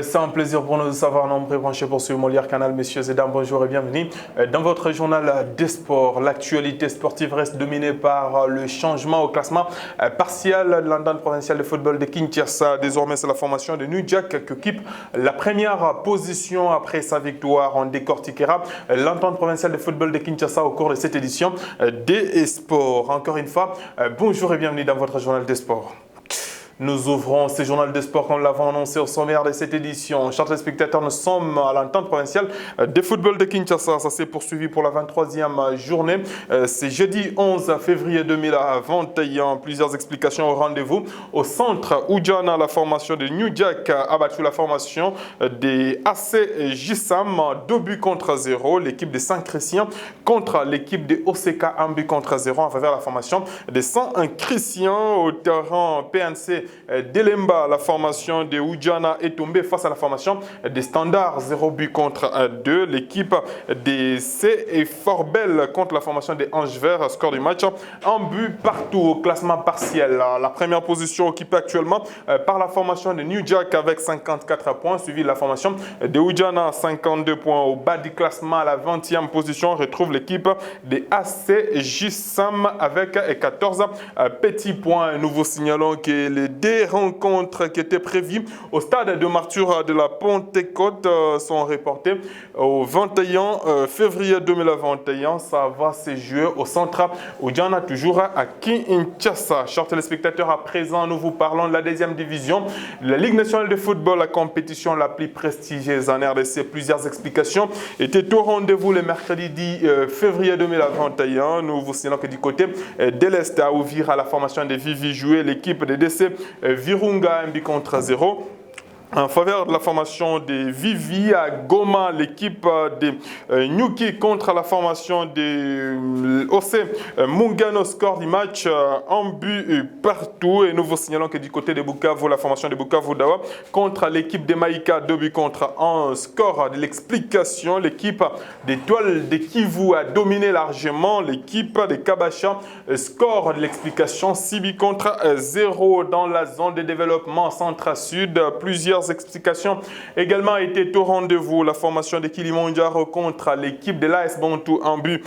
C'est un plaisir pour nous de savoir nombreux branchés pour suivre Molière Canal. Messieurs et dames, bonjour et bienvenue dans votre journal des sports. L'actualité sportive reste dominée par le changement au classement partiel de l'entente provinciale de football de Kinshasa. Désormais, c'est la formation de New Jack qui occupe la première position après sa victoire. On décortiquera l'entente provinciale de football de Kinshasa au cours de cette édition des sports. Encore une fois, bonjour et bienvenue dans votre journal des sports. Nous ouvrons ce journal de sport comme l'avons annoncé au sommaire de cette édition. Chers téléspectateurs, nous sommes à l'entente provinciale de football de Kinshasa. Ça s'est poursuivi pour la 23e journée. C'est jeudi 11 février 2021. Plusieurs explications au rendez-vous. Au centre, Oudjana, la formation de New Jack a battu la formation des AC Jissam 2 buts contre 0. L'équipe de Saint-Christian contre l'équipe de OCK 1 but contre 0 en faveur de la formation des Saint-Christian au terrain PNC Delemba. La formation de Oudjana est tombée face à la formation des Standards 0 but contre 2. L'équipe des C est fort belle contre la formation des Anges Verts. Score du match, un but partout au classement partiel. La première position occupée actuellement par la formation de New Jack avec 54 points, suivi de la formation de Oudjana 52 points. Au bas du classement, à la 20e position, on retrouve l'équipe des AC Jissam avec 14 petits points. Nous vous signalons que les deux rencontres qui étaient prévues au stade de Martyr de la Pentecôte sont reportées au 21 février 2021. Ça va se jouer au centre Oudjana, toujours à Kinshasa. Chers téléspectateurs, à présent, nous vous parlons de la deuxième division. La Ligue nationale de football, la compétition la plus prestigieuse en RDC. Plusieurs explications étaient au rendez-vous le mercredi 10 février 2021. Nous vous signalons que du côté de l'Est, à Ouvira, la formation de Vivi jouait l'équipe de DC Virunga 1 but contre 0. En faveur de la formation de Vivi à Goma, l'équipe de Nyuki contre la formation de OC Mungano, score du match en but partout. Et nous vous signalons que du côté de Bukavu, la formation de Bukavu Dawa contre l'équipe de Maïka 2 buts contre 1. Score de l'explication, l'équipe d'Étoile de Kivu a dominé largement l'équipe de Kabasha. Score de l'explication 6 buts contre 0 dans la zone de développement centre-sud. Plusieurs explications également étaient au rendez-vous. La formation de Kilimandjaro contre l'équipe de l'AS Bantou, un but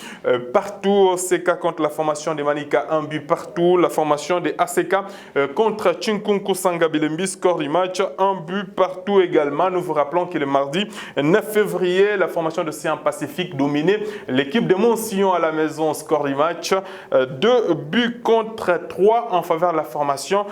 partout. CK contre la formation de Manika, un but partout. La formation de ACK contre Chinkunku Sangabilembi, score du match, un but partout également. Nous vous rappelons que le mardi 9 février, la formation de Océan Pacifique dominait l'équipe de Monsillon à la maison, score du match, 2 buts contre 3 en faveur de la formation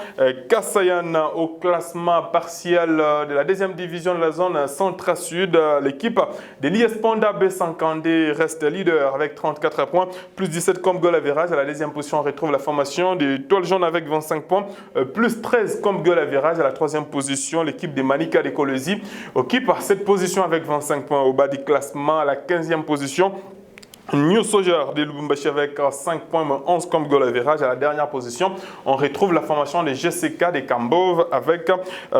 Kassayan. Au classement partiel de la deuxième division de la zone centre-sud, l'équipe de l'IS Panda B50 reste leader avec 34 points, plus 17 comme goal average. À la deuxième position, on retrouve la formation des Toiles Jaunes avec 25 points, plus 13 comme goal average. À la troisième position, l'équipe des Manika de Colosi occupe cette position avec 25 points. Au bas du classement, à la 15e position, New Soldier de Lubumbashi avec 5 points, 11 comme goal average. À la dernière position, on retrouve la formation des GCK de Kambov avec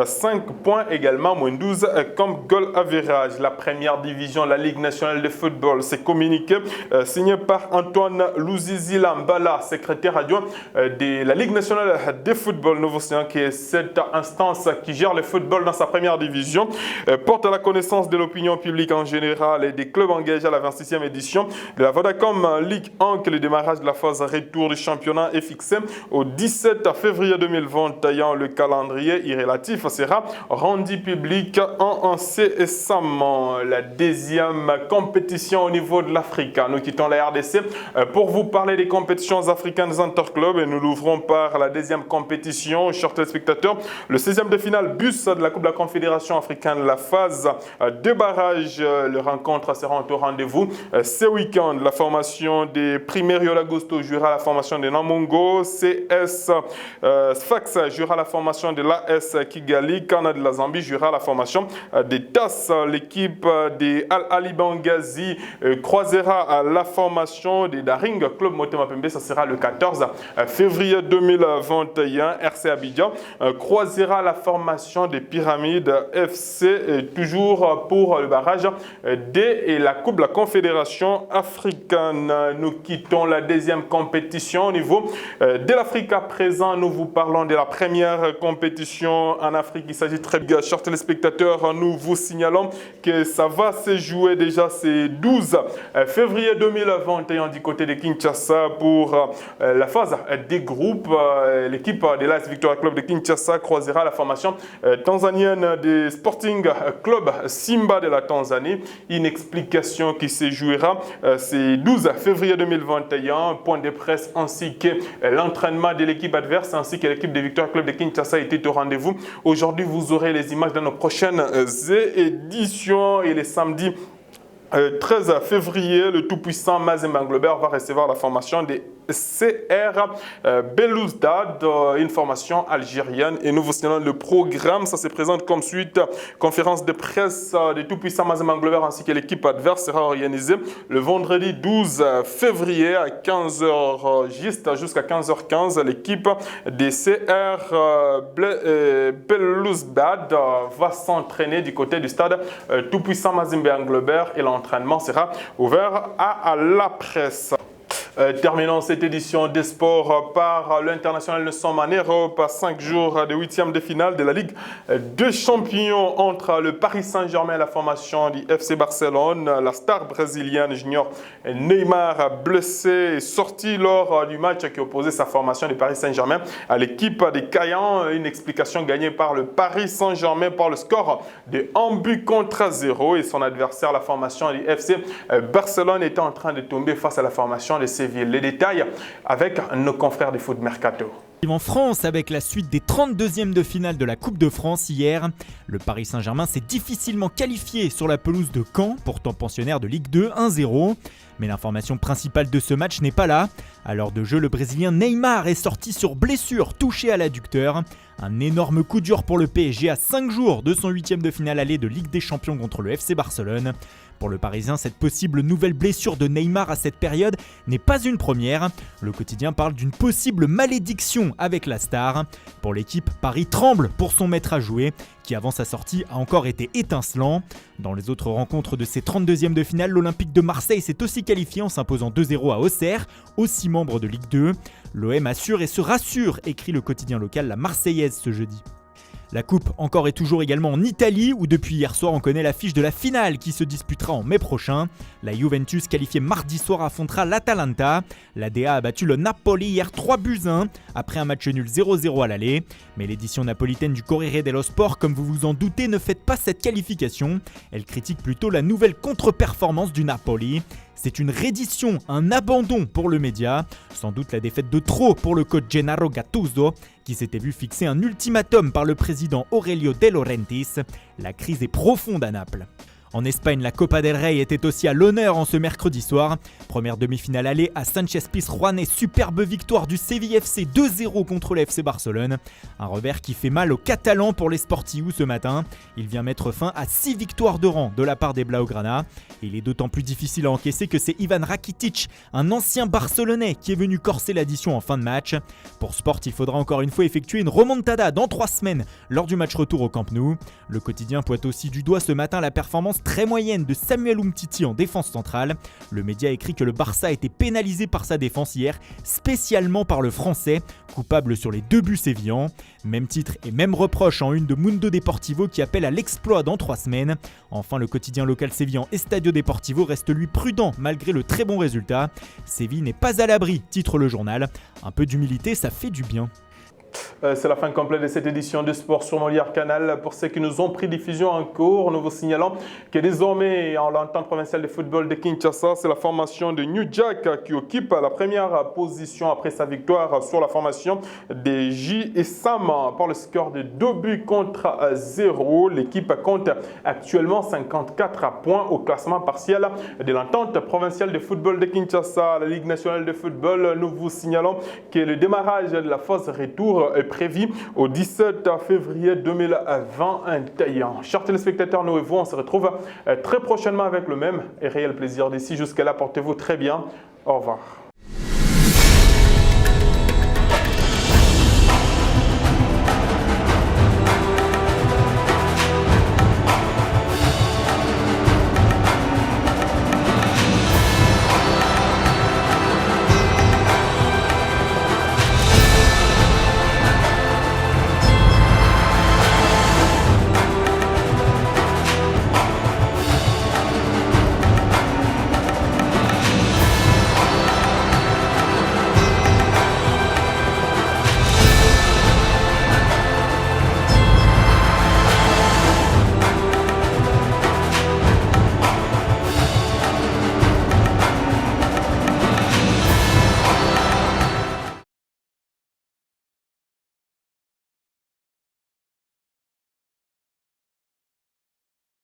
5 points également, moins 12 comme goal average. La première division, la Ligue nationale de football, c'est communiqué signé par Antoine Louzizi Lambala, secrétaire adjoint de la Ligue nationale de football. Nous vous signalons que cette instance qui gère le football dans sa première division porte à la connaissance de l'opinion publique en général et des clubs engagés à la 26e édition de la Vodacom Ligue 1 que le démarrage de la phase retour du championnat est fixé au 17 février 2021. Le calendrier irrélatif sera rendu public en incessamment. La deuxième compétition au niveau de l'Afrique. Nous quittons la RDC pour vous parler des compétitions africaines interclubs et nous l'ouvrons par la deuxième compétition. Chers téléspectateurs, le 16e de finale bus de la Coupe de la Confédération africaine, la phase de barrage. Le rencontre sera au rendez-vous ce week-end. La formation des Primerio d'Agosto jouera la formation de Namongo. CS Sfax jouera la formation de l'AS Kigali. Kana de la Zambie jouera la formation des TAS. L'équipe des Al-Ali Bangazi croisera la formation des Daring Club Motema Pembe. Ça sera le 14 février 2021. RC Abidjan croisera la formation des Pyramides FC, toujours pour le barrage D et la Coupe de la Confédération africaine. African. Nous quittons la deuxième compétition au niveau de l'Afrique. À présent, nous vous parlons de la première compétition en Afrique. Il s'agit très bien, chers téléspectateurs, nous vous signalons que ça va se jouer déjà ce 12 février 2021 du côté de Kinshasa pour la phase des groupes. L'équipe de l'AS Victoria Club de Kinshasa croisera la formation tanzanienne des Sporting Club Simba de la Tanzanie. Une explication qui se jouera ce 12 février 2021. Point de presse ainsi que l'entraînement de l'équipe adverse ainsi que l'équipe de Victoria Club de Kinshasa était au rendez-vous. Aujourd'hui, vous aurez les images dans nos prochaines éditions et les samedis 13 février, le tout-puissant Mazembe Englebert va recevoir la formation des CR Belouizdad, une formation algérienne. Et nous vous signalons le programme. Ça se présente comme suite. Conférence de presse du tout-puissant Mazembe Englebert ainsi que l'équipe adverse sera organisée le vendredi 12 février à 15h juste jusqu'à 15h15. L'équipe des CR Belouizdad va s'entraîner du côté du stade tout-puissant Mazembe Englebert et l'entraînement sera ouvert à la presse. Terminons cette édition des sports par l'international Nelson Manero, par 5 jours de huitième de finale de la Ligue des Champions entre le Paris Saint-Germain et la formation du FC Barcelone. La star brésilienne junior Neymar, blessé, est sorti lors du match qui opposait sa formation du Paris Saint-Germain à l'équipe des Caillans. Une explication gagnée par le Paris Saint-Germain par le score de 1-0 et son adversaire, la formation du FC Barcelone, était en train de tomber face à la formation de Séville. Les détails avec nos confrères du Foot Mercato. En France, avec la suite des 32e de finale de la Coupe de France hier, le Paris Saint-Germain s'est difficilement qualifié sur la pelouse de Caen, pourtant pensionnaire de Ligue 2, 1-0. Mais l'information principale de ce match n'est pas là. À l'heure de jeu, le Brésilien Neymar est sorti sur blessure, touché à l'adducteur. Un énorme coup dur pour le PSG à 5 jours de son 8e de finale aller de Ligue des Champions contre le FC Barcelone. Pour le Parisien, cette possible nouvelle blessure de Neymar à cette période n'est pas une première. Le quotidien parle d'une possible malédiction avec la star. Pour l'équipe, Paris tremble pour son maître à jouer, qui avant sa sortie a encore été étincelant. Dans les autres rencontres de ces 32e de finale, l'Olympique de Marseille s'est aussi qualifié en s'imposant 2-0 à Auxerre, aussi membre de Ligue 2. L'OM assure et se rassure, écrit le quotidien local La Marseillaise ce jeudi. La coupe encore et toujours également en Italie où depuis hier soir on connaît l'affiche de la finale qui se disputera en mai prochain. La Juventus qualifiée mardi soir affrontera l'Atalanta. La DA a battu le Napoli hier 3-1 après un match nul 0-0 à l'aller. Mais l'édition napolitaine du Corriere dello Sport, comme vous vous en doutez, ne fête pas cette qualification. Elle critique plutôt la nouvelle contre-performance du Napoli. C'est une reddition, un abandon pour le média. Sans doute la défaite de trop pour le coach Gennaro Gattuso, qui s'était vu fixer un ultimatum par le président Aurelio De Laurentiis. La crise est profonde à Naples. En Espagne, la Copa del Rey était aussi à l'honneur en ce mercredi soir. Première demi-finale aller à Sánchez-Pizjuán et superbe victoire du Séville FC 2-0 contre le FC Barcelone. Un revers qui fait mal aux Catalans pour les Sportius ce matin. Il vient mettre fin à 6 victoires de rang de la part des Blaugrana. Il est d'autant plus difficile à encaisser que c'est Ivan Rakitic, un ancien Barcelonais, qui est venu corser l'addition en fin de match. Pour Sport, il faudra encore une fois effectuer une remontada dans 3 semaines lors du match retour au Camp Nou. Le quotidien pointe aussi du doigt ce matin la performance très moyenne de Samuel Umtiti en défense centrale. Le média écrit que le Barça a été pénalisé par sa défense hier, spécialement par le Français, coupable sur les 2 buts sévillans. Même titre et même reproche en une de Mundo Deportivo qui appelle à l'exploit dans 3 semaines. Enfin, le quotidien local sévillan Estadio Deportivo reste lui prudent malgré le très bon résultat. Séville n'est pas à l'abri, titre le journal. Un peu d'humilité, ça fait du bien. C'est la fin complète de cette édition de Sport sur Molière Canal. Pour ceux qui nous ont pris diffusion en cours, nous vous signalons que désormais, en l'entente provinciale de football de Kinshasa, c'est la formation de New Jack qui occupe la première position après sa victoire sur la formation des J et Sam par le score de 2-0. L'équipe compte actuellement 54 points au classement partiel de l'entente provinciale de football de Kinshasa. La Ligue nationale de football, nous vous signalons que le démarrage de la phase retour est prévu au 17 février 2021. Chers téléspectateurs, nous et vous, on se retrouve très prochainement avec le même et réel plaisir. D'ici jusqu'à là, portez-vous très bien. Au revoir.